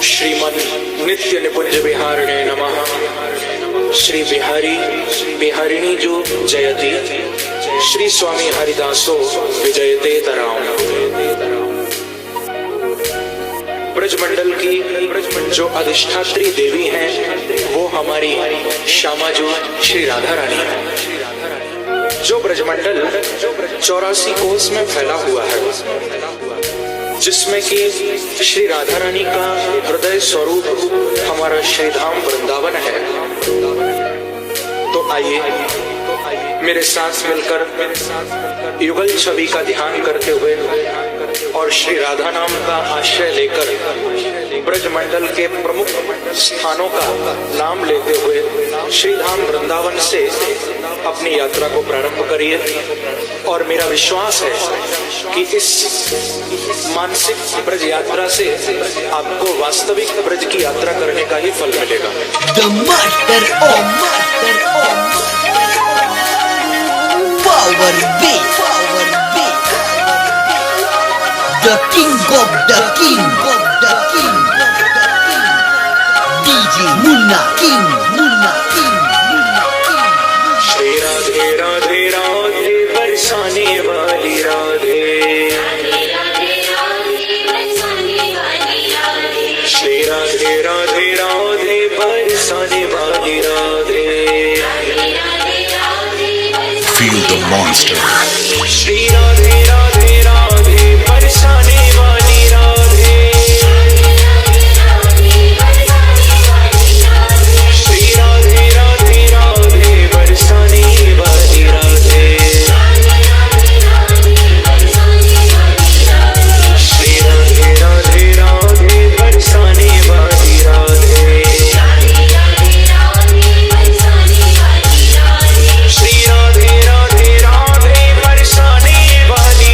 श्रीमन नित्य निकुंज विहारिणे नमः। श्री बिहारी बिहारिणी जो जयति, श्री स्वामी हरिदासो विजयते तराम। ब्रजमंडल की जो अधिष्ठात्री देवी हैं वो हमारी श्यामाजू श्री राधा रानी है। जो ब्रजमंडल 84 कोस में फैला हुआ है, जिसमें कि श्री राधा रानी का हृदय स्वरूप हमारा श्रीधाम वृंदावन है। तो आइए मेरे साथ मिलकर युगल छवि का ध्यान करते हुए और श्री राधा नाम का आश्रय लेकर ब्रजमंडल के प्रमुख स्थानों का नाम लेते हुए श्रीधाम वृंदावन से अपनी यात्रा को प्रारंभ करिए। और मेरा विश्वास है कि इस मानसिक ब्रज यात्रा से आपको वास्तविक ब्रज की यात्रा करने का ही फल मिलेगा। The master of power beat, the king of the king, DJ Munna King, Shri Radhe Radhe Radhe बरसाने वाली राधे, श्री राधे राधे राधे बरसाने वाली Radhe. Feel the monster. Shri Radhe Radhe Radhe बरसाने वाली राधे, श्री राधे राधे राधे बरसाने वाली राधे, श्री राधे राधे राधे बरसाने वाली राधे, श्री राधे राधे राधे बरसाने वाली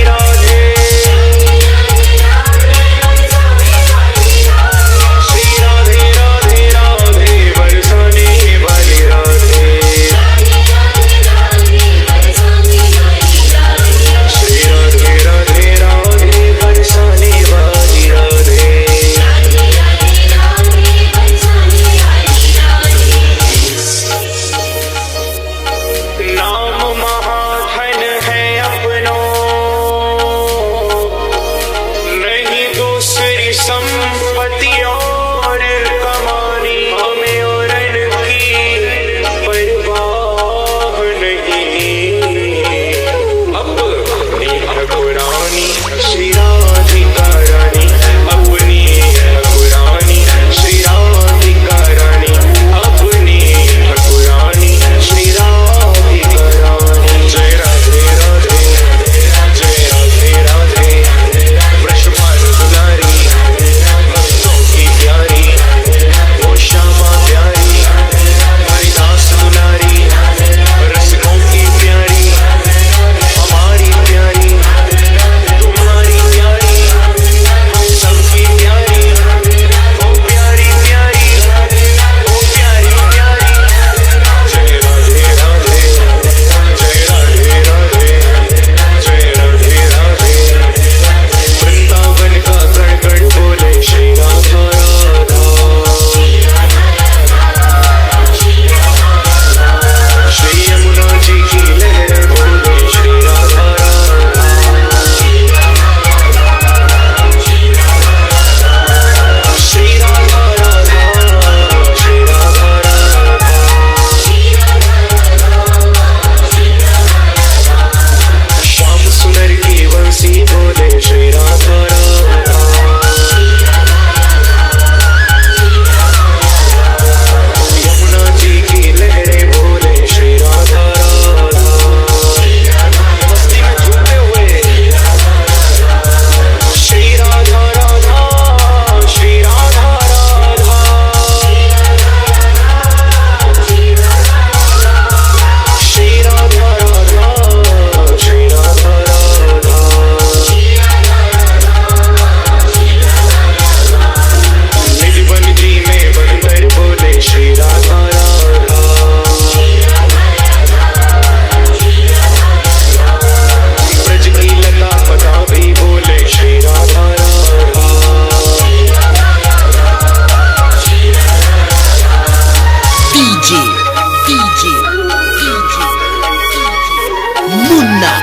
Munna,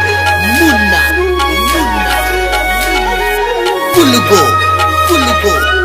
Munna, Munna. Pulgo, Pulgo.